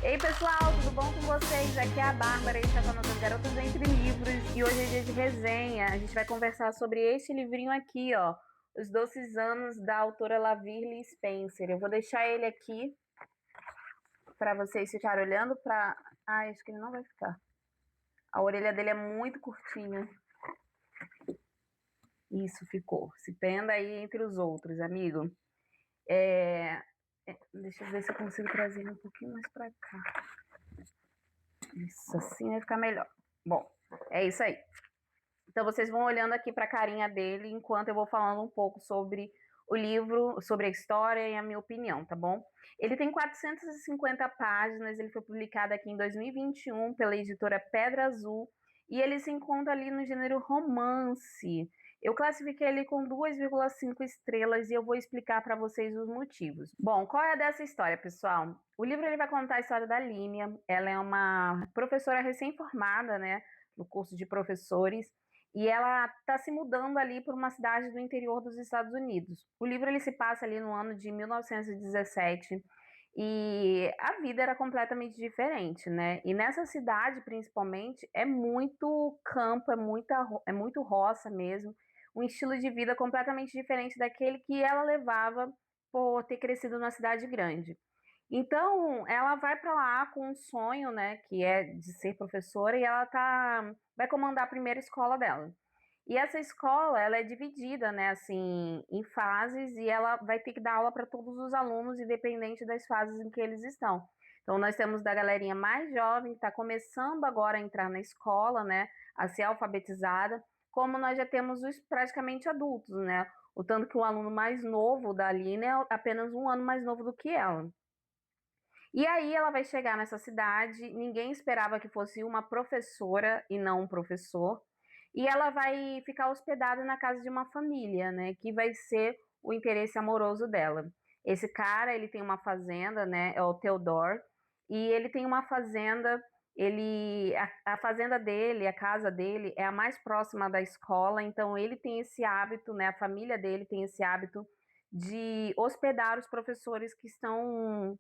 Ei pessoal, tudo bom com vocês? Aqui é a Bárbara, esse é o canal das Garotas Entre Livros e hoje é dia de resenha. A gente vai conversar sobre este livrinho aqui, ó, Os Doces Anos, da autora Lavirley Spencer. Eu vou deixar ele aqui para vocês ficarem olhando para... Ah, acho que ele não vai ficar. A orelha dele é muito curtinha. Isso, ficou. Se prenda aí entre os outros, amigo. Deixa eu ver se eu consigo trazer ele um pouquinho mais para cá. Isso, assim vai ficar melhor. Bom, é isso aí. Então vocês vão olhando aqui para a carinha dele enquanto eu vou falando um pouco sobre o livro, sobre a história e a minha opinião, tá bom? Ele tem 450 páginas, ele foi publicado aqui em 2021 pela editora Pedra Azul e ele se encontra ali no gênero romance. Eu classifiquei ele com 2,5 estrelas e eu vou explicar para vocês os motivos. Bom, qual é a dessa história, pessoal? O livro ele vai contar a história da Línia. Ela é uma professora recém-formada, né, no curso de professores, e ela está se mudando ali para uma cidade do interior dos Estados Unidos. O livro ele se passa ali no ano de 1917 e a vida era completamente diferente, né? E nessa cidade, principalmente, é muito campo, é muito roça mesmo, um estilo de vida completamente diferente daquele que ela levava por ter crescido numa cidade grande. Então, ela vai para lá com um sonho, né, que é de ser professora, e vai comandar a primeira escola dela. E essa escola, ela é dividida, né, assim, em fases, e ela vai ter que dar aula para todos os alunos, independente das fases em que eles estão. Então, nós temos da galerinha mais jovem, que está começando agora a entrar na escola, né, a ser alfabetizada, como nós já temos os praticamente adultos, né, o tanto que o aluno mais novo da Aline é apenas um ano mais novo do que ela. E aí ela vai chegar nessa cidade, ninguém esperava que fosse uma professora e não um professor, e ela vai ficar hospedada na casa de uma família, né, que vai ser o interesse amoroso dela. Esse cara, ele tem uma fazenda, né, é o Theodore, e ele tem uma fazenda, a fazenda dele, a casa dele é a mais próxima da escola, então ele tem esse hábito, né, a família dele tem esse hábito de hospedar os professores que estão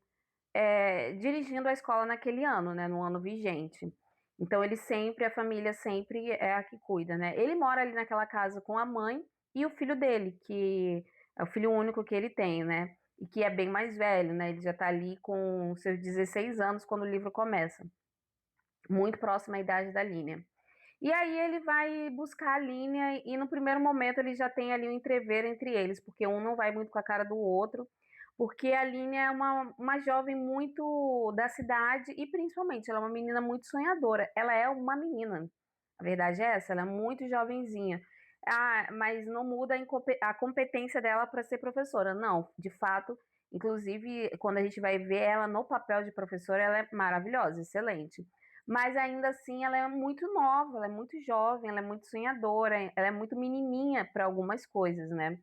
dirigindo a escola naquele ano, né, no ano vigente. Então a família sempre é a que cuida, né? Ele mora ali naquela casa com a mãe e o filho dele, que é o filho único que ele tem, né? E que é bem mais velho, né? Ele já tá ali com seus 16 anos quando o livro começa, muito próximo à idade da Línia. E aí ele vai buscar a Línia e no primeiro momento ele já tem ali um entrever entre eles, porque um não vai muito com a cara do outro, porque a Línia é uma jovem muito da cidade e principalmente ela é uma menina muito sonhadora. Ela é uma menina, a verdade é essa, ela é muito jovenzinha. Ah, mas não muda a competência dela para ser professora. Não, de fato, inclusive quando a gente vai ver ela no papel de professora, ela é maravilhosa, excelente. Mas ainda assim, ela é muito nova, ela é muito jovem, ela é muito sonhadora, ela é muito menininha para algumas coisas, né?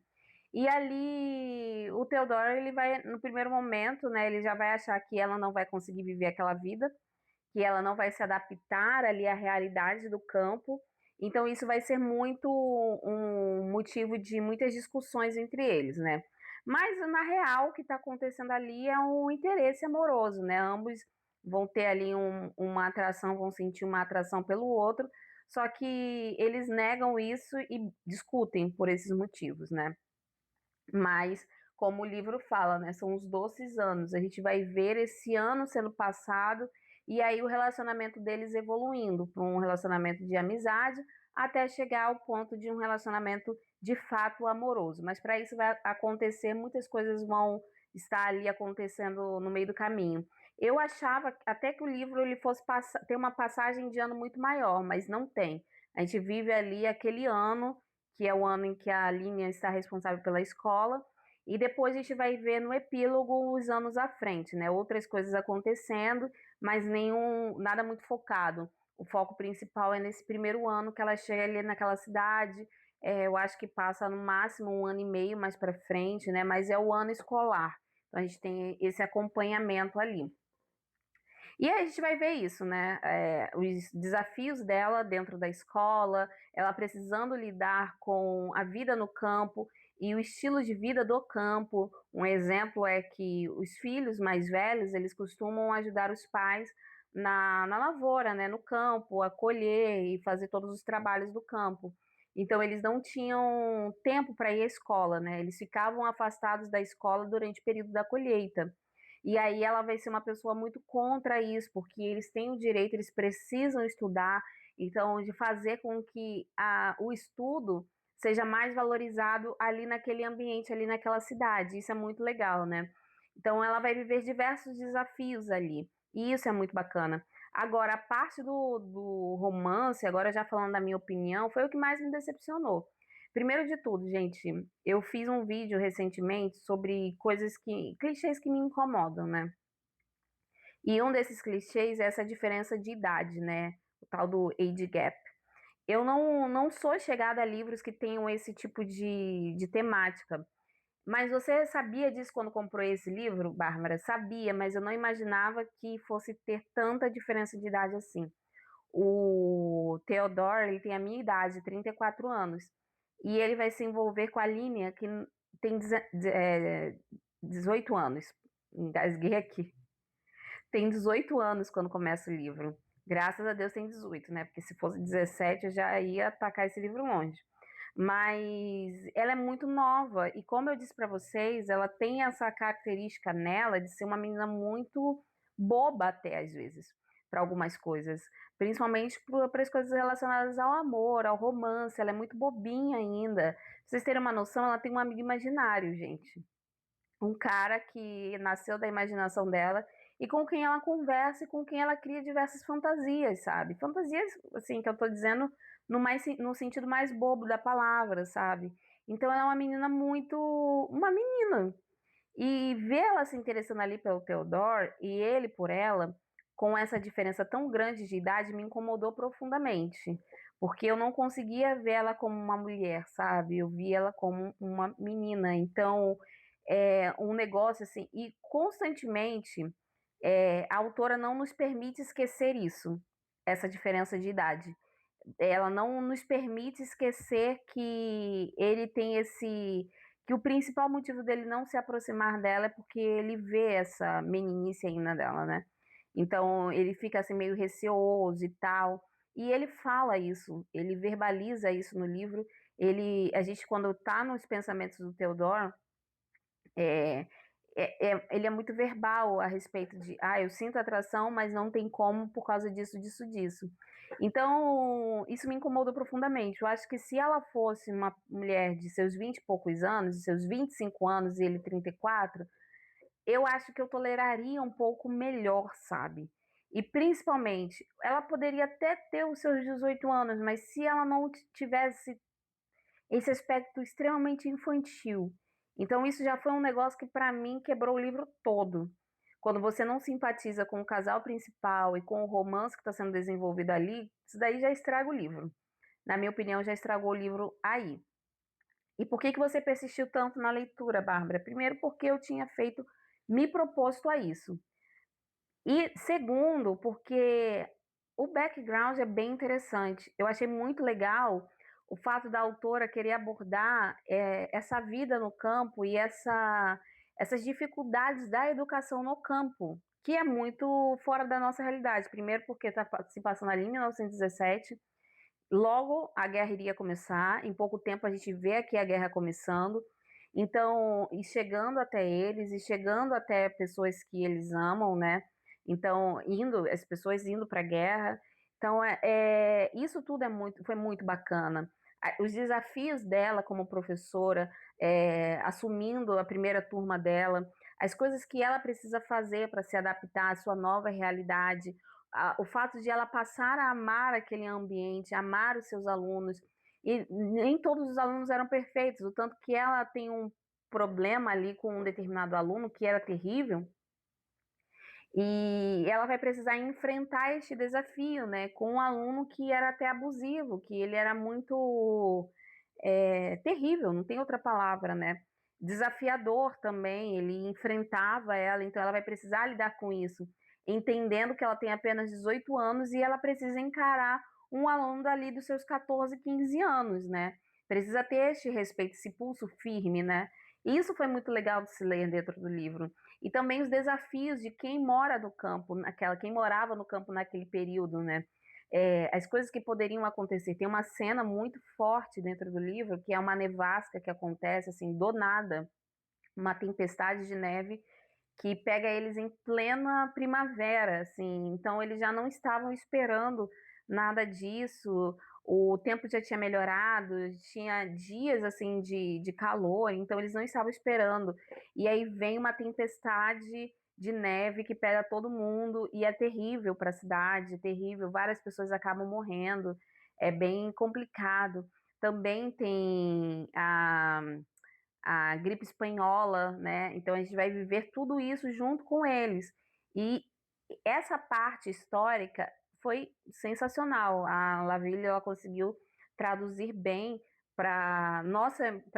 E ali, o Theodore, ele vai, no primeiro momento, né, ele já vai achar que ela não vai conseguir viver aquela vida, que ela não vai se adaptar ali à realidade do campo. Então, isso vai ser muito um motivo de muitas discussões entre eles, né? Mas, na real, o que está acontecendo ali é um interesse amoroso, né? Ambos vão ter ali uma atração, vão sentir uma atração pelo outro, só que eles negam isso e discutem por esses motivos, né? Mas, como o livro fala, né, são os doces anos. A gente vai ver esse ano sendo passado e aí o relacionamento deles evoluindo para um relacionamento de amizade até chegar ao ponto de um relacionamento de fato amoroso. Mas para isso vai acontecer, muitas coisas vão estar ali acontecendo no meio do caminho. Eu achava até que o livro ele fosse ter uma passagem de ano muito maior, mas não tem. A gente vive ali aquele ano que é o ano em que a Linha está responsável pela escola, e depois a gente vai ver no epílogo os anos à frente, né? Outras coisas acontecendo, mas nada muito focado. O foco principal é nesse primeiro ano que ela chega ali naquela cidade. Eu acho que passa no máximo um ano e meio mais para frente, né? Mas é o ano escolar. Então a gente tem esse acompanhamento ali. E aí a gente vai ver isso, né? Os desafios dela dentro da escola, ela precisando lidar com a vida no campo. e o estilo de vida do campo. Um exemplo é que os filhos mais velhos, eles costumam ajudar os pais na lavoura, né, no campo, a colher e fazer todos os trabalhos do campo. Então, eles não tinham tempo para ir à escola, né? Eles ficavam afastados da escola durante o período da colheita. E aí ela vai ser uma pessoa muito contra isso, porque eles têm o direito, eles precisam estudar, então, de fazer com que o estudo seja mais valorizado ali naquele ambiente, ali naquela cidade. Isso é muito legal, né? Então, ela vai viver diversos desafios ali. E isso é muito bacana. Agora, a parte do romance, agora já falando da minha opinião, foi o que mais me decepcionou. Primeiro de tudo, gente, eu fiz um vídeo recentemente sobre clichês que me incomodam, né? E um desses clichês é essa diferença de idade, né? O tal do age gap. Eu não sou chegada a livros que tenham esse tipo de temática. Mas você sabia disso quando comprou esse livro, Bárbara? Sabia, mas eu não imaginava que fosse ter tanta diferença de idade assim. O Theodore, ele tem a minha idade, 34 anos. E ele vai se envolver com a Línia, que tem 18 anos. Engasguei aqui. Tem 18 anos quando começa o livro. Graças a Deus tem 18, né? Porque se fosse 17 eu já ia atacar esse livro longe. Mas ela é muito nova e como eu disse para vocês, ela tem essa característica nela de ser uma menina muito boba até às vezes, para algumas coisas, principalmente para as coisas relacionadas ao amor, ao romance, ela é muito bobinha ainda. Pra vocês terem uma noção, ela tem um amigo imaginário, gente, um cara que nasceu da imaginação dela e com quem ela conversa e com quem ela cria diversas fantasias, sabe? Fantasias, assim, que eu tô dizendo no sentido mais bobo da palavra, sabe? Então ela é uma menina muito, uma menina. E vê-la se interessando ali pelo Theodore e ele por ela, com essa diferença tão grande de idade, me incomodou profundamente. Porque eu não conseguia ver ela como uma mulher, sabe? Eu via ela como uma menina. Então, é um negócio assim. E constantemente, a autora não nos permite esquecer isso, essa diferença de idade. Ela não nos permite esquecer que ele tem que o principal motivo dele não se aproximar dela é porque ele vê essa meninice ainda dela, né? Então ele fica assim meio receoso e tal. E ele fala isso, ele verbaliza isso no livro. A gente quando tá nos pensamentos do Theodore, é, ele é muito verbal a respeito de, eu sinto atração, mas não tem como por causa disso, disso, disso. Então, isso me incomodou profundamente. Eu acho que se ela fosse uma mulher de seus 20 e poucos anos, de seus 25 anos e ele 34, eu acho que eu toleraria um pouco melhor, sabe? E principalmente, ela poderia até ter os seus 18 anos, mas se ela não tivesse esse aspecto extremamente infantil. Então, isso já foi um negócio que, para mim, quebrou o livro todo. Quando você não simpatiza com o casal principal e com o romance que está sendo desenvolvido ali, isso daí já estraga o livro. Na minha opinião, já estragou o livro aí. E por que que você persistiu tanto na leitura, Bárbara? Primeiro, porque eu tinha me proposto a isso. E segundo, porque o background é bem interessante. Eu achei muito legal o fato da autora querer abordar essa vida no campo e essas dificuldades da educação no campo, que é muito fora da nossa realidade. Primeiro, porque está se passando ali em 1917, logo a guerra iria começar, em pouco tempo a gente vê aqui a guerra começando. Então, e chegando até eles, e chegando até pessoas que eles amam, né? Então, as pessoas indo para a guerra. Então, isso tudo foi muito bacana. Os desafios dela como professora, assumindo a primeira turma dela, as coisas que ela precisa fazer para se adaptar à sua nova realidade, o fato de ela passar a amar aquele ambiente, amar os seus alunos, e nem todos os alunos eram perfeitos, o tanto que ela tem um problema ali com um determinado aluno que era terrível, e ela vai precisar enfrentar este desafio, né, com um aluno que era até abusivo, que ele era muito terrível, não tem outra palavra, né? Desafiador também, ele enfrentava ela, então ela vai precisar lidar com isso, entendendo que ela tem apenas 18 anos e ela precisa encarar um aluno dali dos seus 14, 15 anos, né? precisa ter este respeito, esse pulso firme, né? E isso foi muito legal de se ler dentro do livro. E também os desafios de quem mora no campo, quem morava no campo naquele período, né? As coisas que poderiam acontecer. Tem uma cena muito forte dentro do livro, que é uma nevasca que acontece, assim, do nada, uma tempestade de neve que pega eles em plena primavera, assim. Então eles já não estavam esperando nada disso. O tempo já tinha melhorado, tinha dias assim de calor, então eles não estavam esperando. E aí vem uma tempestade de neve que pega todo mundo e é terrível para a cidade, é terrível. Várias pessoas acabam morrendo, é bem complicado. Também tem a gripe espanhola, né? Então a gente vai viver tudo isso junto com eles. E essa parte histórica foi sensacional. A Lavília ela conseguiu traduzir bem para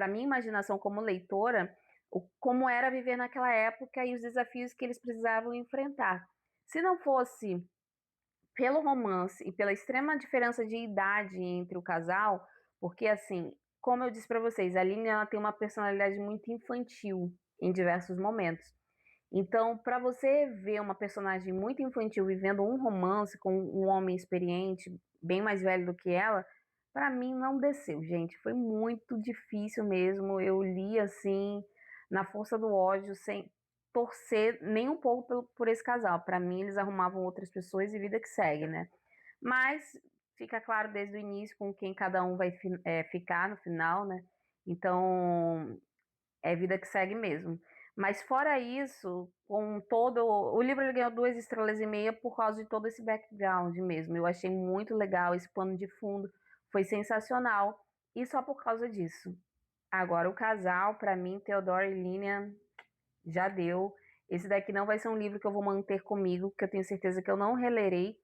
minha imaginação como leitora, como era viver naquela época e os desafios que eles precisavam enfrentar. Se não fosse pelo romance e pela extrema diferença de idade entre o casal, porque assim, como eu disse para vocês, a Aline ela tem uma personalidade muito infantil em diversos momentos. Então, para você ver uma personagem muito infantil vivendo um romance com um homem experiente, bem mais velho do que ela, para mim não desceu, gente. Foi muito difícil mesmo. Eu li assim, na força do ódio, sem torcer nem um pouco por esse casal. Para mim, eles arrumavam outras pessoas e vida que segue, né? Mas fica claro desde o início com quem cada um vai ficar no final, né? Então, é vida que segue mesmo. Mas fora isso, com todo. O livro ele ganhou 2 estrelas e meia por causa de todo esse background mesmo. Eu achei muito legal esse pano de fundo, foi sensacional. E só por causa disso. Agora, o casal, para mim, Theodore e Lilian, já deu. Esse daqui não vai ser um livro que eu vou manter comigo, porque eu tenho certeza que eu não relerei.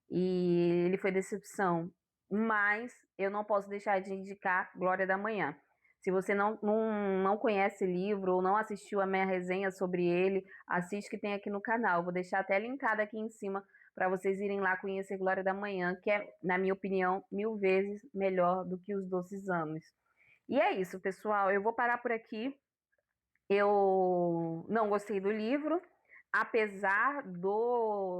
E ele foi decepção. Mas eu não posso deixar de indicar Glória da Manhã. Se você não conhece o livro ou não assistiu a minha resenha sobre ele, assiste que tem aqui no canal. Vou deixar até linkado aqui em cima para vocês irem lá conhecer Glória da Manhã, que é, na minha opinião, 1000 vezes melhor do que Os Doces Anos. E é isso, pessoal. Eu vou parar por aqui. Eu não gostei do livro, apesar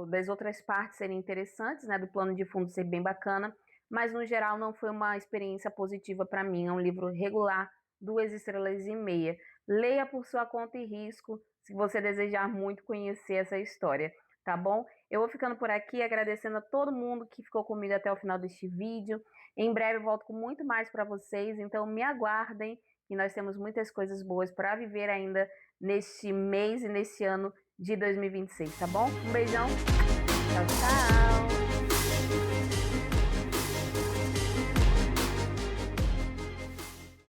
das outras partes serem interessantes, né, do plano de fundo ser bem bacana, mas no geral não foi uma experiência positiva para mim. É um livro regular, 2 estrelas e meia. Leia por sua conta e risco, se você desejar muito conhecer essa história, tá bom? Eu vou ficando por aqui, agradecendo a todo mundo que ficou comigo até o final deste vídeo. Em breve eu volto com muito mais para vocês, então me aguardem e nós temos muitas coisas boas para viver ainda neste mês e neste ano de 2026, tá bom? Um beijão, tchau, tchau!